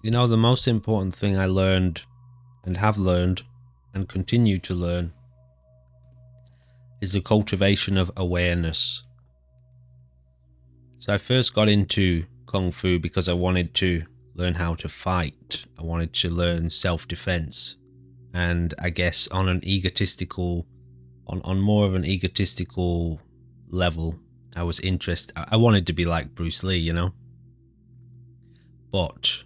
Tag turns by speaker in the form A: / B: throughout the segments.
A: You know, the most important thing I learned and have learned and continue to learn is the cultivation of awareness. So I first got into Kung Fu because I wanted to learn how to fight. I wanted to learn self-defense. And I guess on an egotistical, on more of an egotistical level, I was interested. I wanted to be like Bruce Lee, you know? But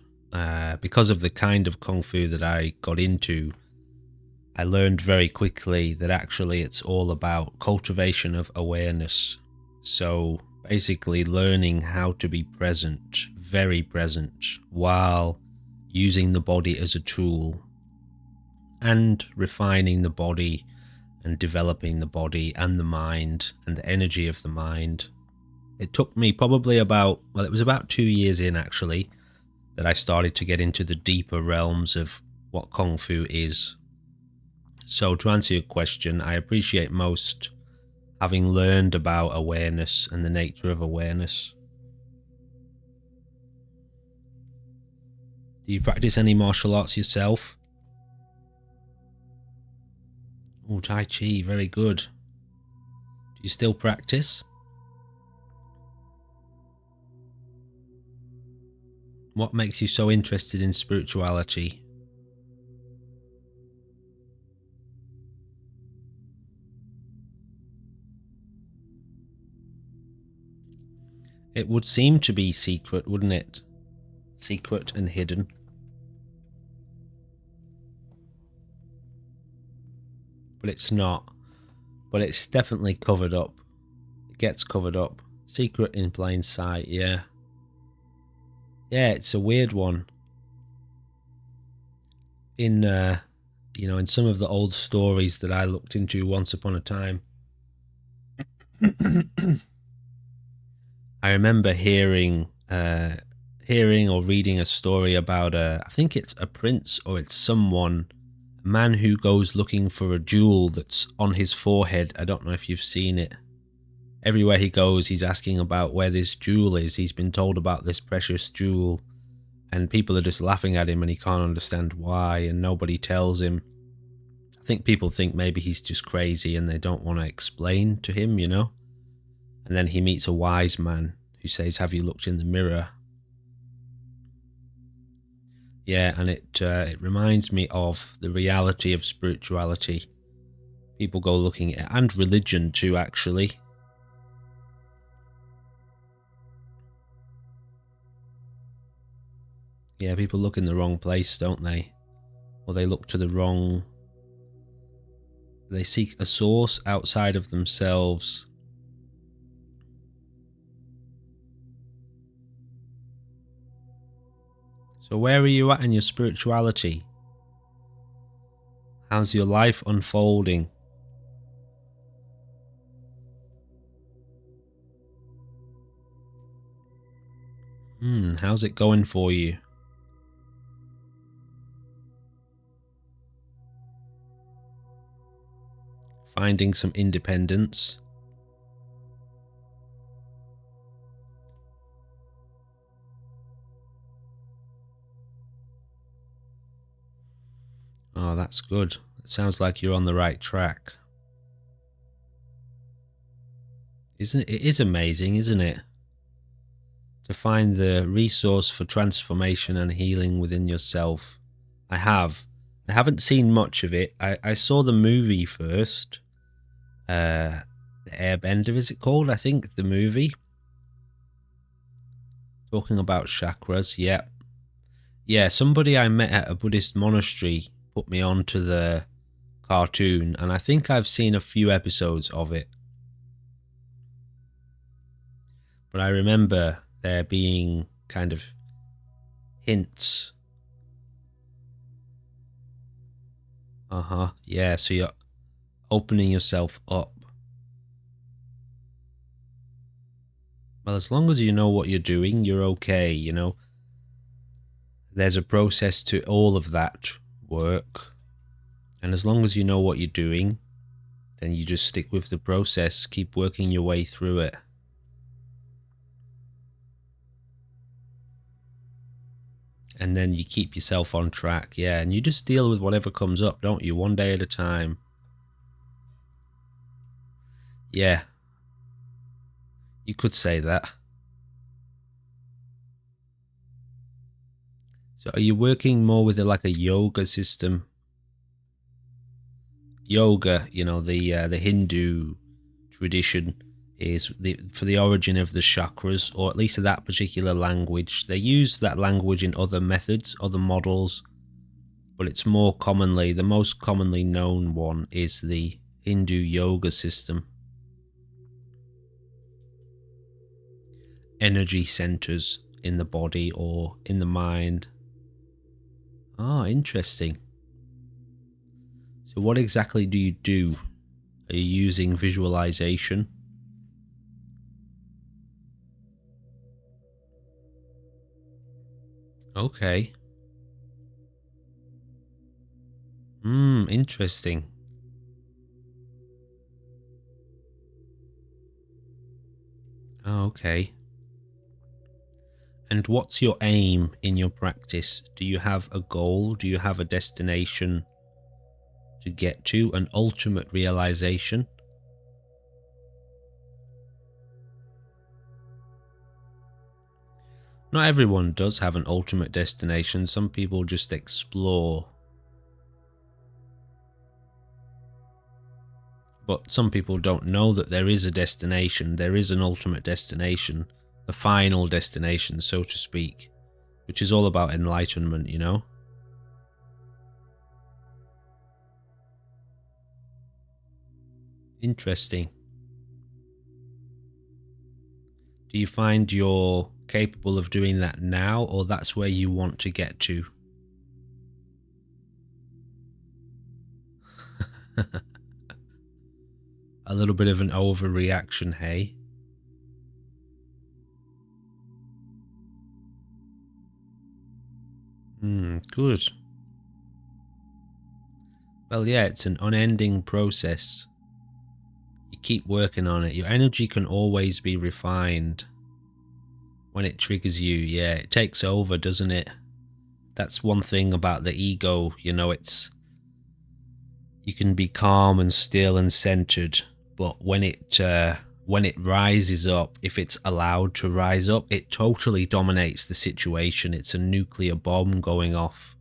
A: because of the kind of Kung Fu that I got into, I learned very quickly that actually it's all about cultivation of awareness. So basically learning how to be present, very present, while using the body as a tool and refining the body and developing the body and the mind and the energy of the mind. It took me probably about, well, it was about 2 years in actually, that I started to get into the deeper realms of what Kung Fu is. So to answer your question, I appreciate most having learned about awareness and the nature of awareness. Do you practice any martial arts yourself? Oh, Tai Chi, very good. Do you still practice? What makes you so interested in spirituality? It would seem to be secret, wouldn't it? Secret and hidden. But it's not. But it's definitely covered up. It gets covered up. Secret in plain sight, yeah. Yeah, it's a weird one. In in some of the old stories that I looked into once upon a time, I remember hearing or reading a story about I think it's a prince or it's someone, a man who goes looking for a jewel that's on his forehead. I don't know if you've seen it. Everywhere he goes, he's asking about where this jewel is. He's been told about this precious jewel, and people are just laughing at him and he can't understand why, and nobody tells him. I think people think maybe he's just crazy and they don't want to explain to him, you know? And then he meets a wise man who says, "Have you looked in the mirror?" Yeah, and it reminds me of the reality of spirituality. People go looking at, and religion too, actually. Yeah, people look in the wrong place, don't they? Or they look to the wrong... They seek a source outside of themselves. So where are you at in your spirituality? How's your life unfolding? How's it going for you? Finding some independence? Oh, that's good. It sounds like you're on the right track. Isn't it? It is amazing, isn't it? To find the resource for transformation and healing within yourself. I haven't seen much of it. I saw the movie first. The Airbender, is it called? I think the movie. Talking about chakras, yeah. Yeah, somebody I met at a Buddhist monastery put me on to the cartoon, and I think I've seen a few episodes of it. But I remember there being kind of hints. Yeah, so you're opening yourself up. Well, as long as you know what you're doing, you're okay, you know. There's a process to all of that work. And as long as you know what you're doing, then you just stick with the process, keep working your way through it. And then you keep yourself on track, yeah, and you just deal with whatever comes up, don't you? One day at a time. Yeah, you could say that. So are you working more with like a yoga system? Yoga, you know, the Hindu tradition is for the origin of the chakras, or at least that particular language. They use that language in other methods, other models, but it's more commonly, the most commonly known one is the Hindu yoga system. Energy centers in the body or in the mind. Oh, interesting. So what exactly do you do? Are you using visualization? Okay. Interesting. Oh, okay. And what's your aim in your practice? Do you have a goal? Do you have a destination to get to, an ultimate realization? Not everyone does have an ultimate destination. Some people just explore. But some people don't know that there is a destination. There is an ultimate destination, the final destination, so to speak, which is all about enlightenment, you know? Interesting. Do you find you're capable of doing that now, or that's where you want to get to? A little bit of an overreaction, hey? Good. Well, yeah, it's an unending process. You keep working on it. Your energy can always be refined. When it triggers you, yeah, it takes over, doesn't it? That's one thing about the ego, you know, you can be calm and still and centered, but when it rises up, if it's allowed to rise up, it totally dominates the situation. It's a nuclear bomb going off.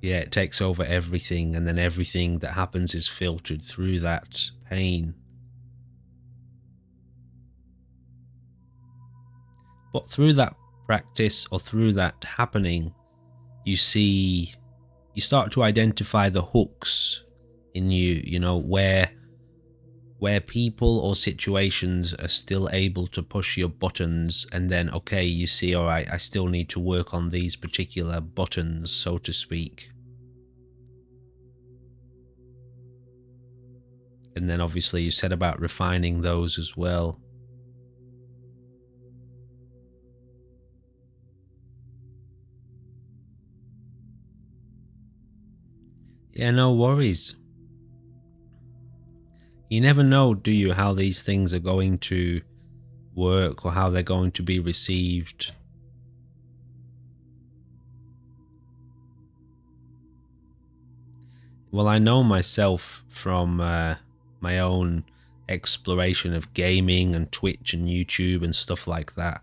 A: Yeah, it takes over everything, and then everything that happens is filtered through that pain. But through that practice, or through that happening, you start to identify the hooks in you, you know, where people or situations are still able to push your buttons, and then, okay, you see, all right, I still need to work on these particular buttons, so to speak. And then obviously you said about refining those as well. Yeah, no worries. You never know, do you, how these things are going to work or how they're going to be received. Well, I know myself from my own exploration of gaming and Twitch and YouTube and stuff like that.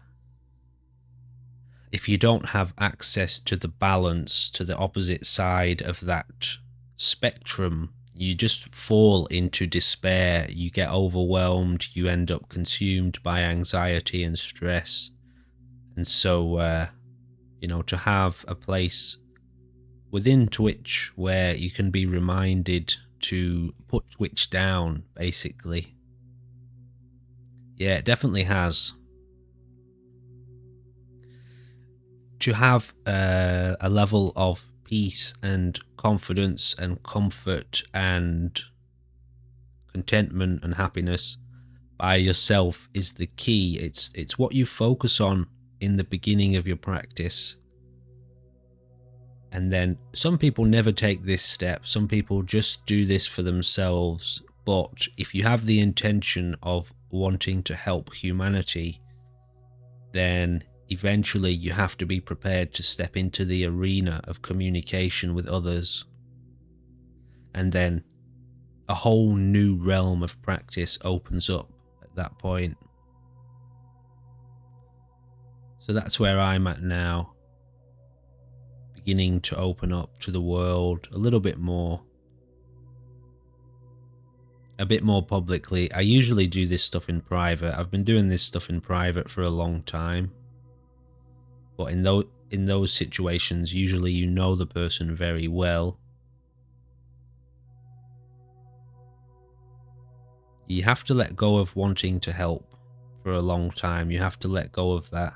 A: If you don't have access to the balance, to the opposite side of that spectrum, you just fall into despair. You get overwhelmed. You end up consumed by anxiety and stress. And so, you know, to have a place within Twitch where you can be reminded to put Twitch down, basically. Yeah, it definitely has. To have a level of peace and confidence and comfort and contentment and happiness by yourself is the key. It's what you focus on in the beginning of your practice. And then some people never take this step. Some people just do this for themselves. But if you have the intention of wanting to help humanity, then eventually you have to be prepared to step into the arena of communication with others. And then a whole new realm of practice opens up at that point. So that's where I'm at now, beginning to open up to the world a little bit more. A bit more publicly. I usually do this stuff in private. I've been doing this stuff in private for a long time. But in those situations, usually you know the person very well. You have to let go of wanting to help for a long time. You have to let go of that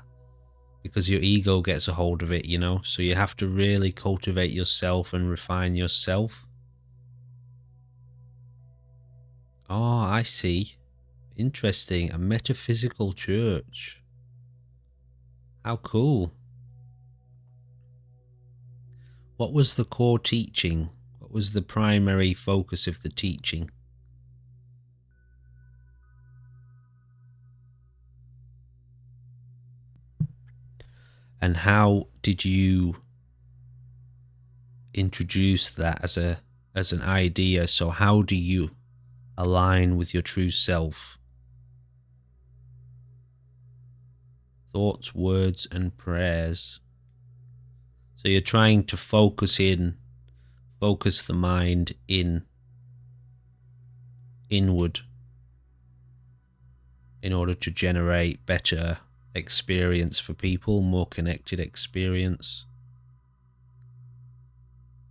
A: because your ego gets a hold of it, you know? So you have to really cultivate yourself and refine yourself. Oh, I see. Interesting. A metaphysical church. How cool. What was the core teaching? What was the primary focus of the teaching? And how did you introduce that as an idea? So how do you align with your true self? Thoughts, words, and prayers. So you're trying to focus the mind inward in order to generate better experience for people, more connected experience.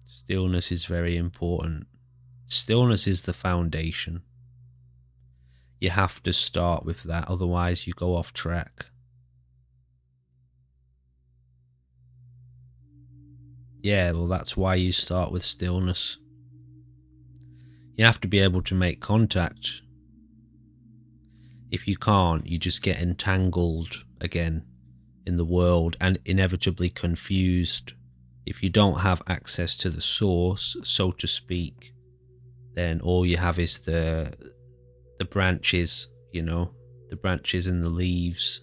A: Stillness is very important. Stillness is the foundation. You have to start with that, otherwise you go off track. Yeah, well, that's why you start with stillness. You have to be able to make contact. If you can't, you just get entangled again in the world and inevitably confused. If you don't have access to the source, so to speak, then all you have is the branches, you know, the branches and the leaves.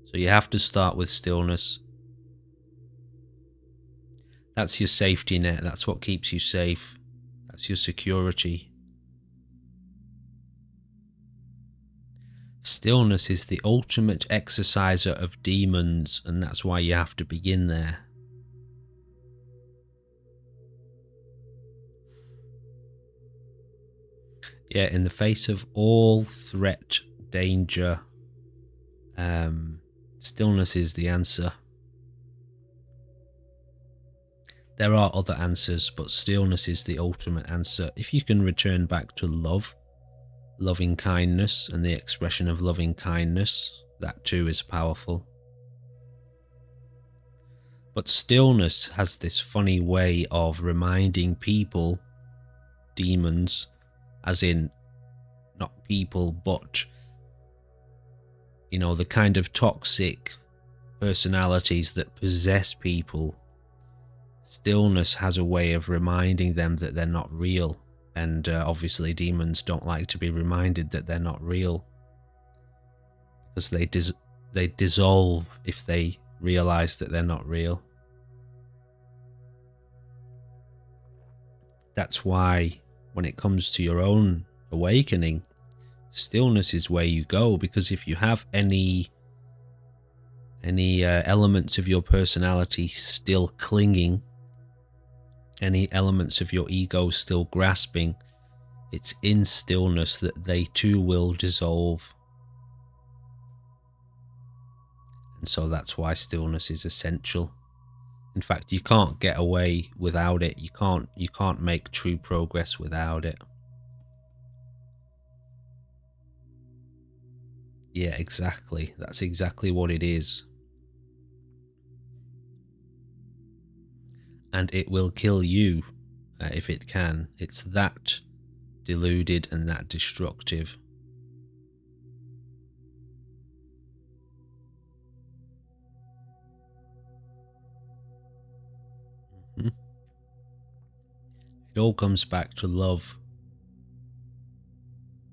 A: So you have to start with stillness. That's your safety net. That's what keeps you safe. That's your security. Stillness is the ultimate exerciser of demons, and that's why you have to begin there. Yeah, in the face of all threat, danger, stillness is the answer. There are other answers, but stillness is the ultimate answer. If you can return back to love, loving kindness, and the expression of loving kindness, that too is powerful. But stillness has this funny way of reminding people, demons, as in not people, but, you know, the kind of toxic personalities that possess people. Stillness has a way of reminding them that they're not real. And obviously demons don't like to be reminded that they're not real, because they dissolve if they realize that they're not real. That's why when it comes to your own awakening, stillness is where you go, because if you have any elements of your personality still clinging, any elements of your ego still grasping, it's in stillness that they too will dissolve. And so that's why stillness is essential. In fact, you can't get away without it. You can't make true progress without it. Yeah, exactly. That's exactly what it is. And it will kill you if it can. It's that deluded and that destructive. Mm-hmm. It all comes back to love.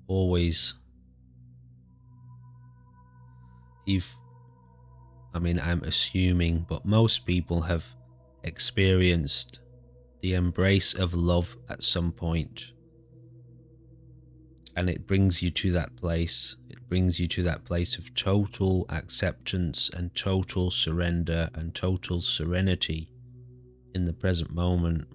A: Always. I mean, I'm assuming, but most people have experienced the embrace of love at some point, and it brings you to that place. It brings you to that place of total acceptance and total surrender and total serenity in the present moment.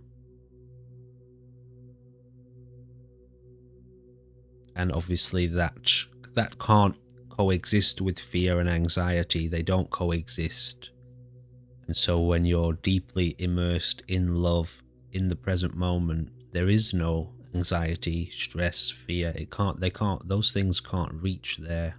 A: And obviously that can't coexist with fear and anxiety. They don't coexist. And so when you're deeply immersed in love in the present moment, there is no anxiety, stress, fear. Those things can't reach there.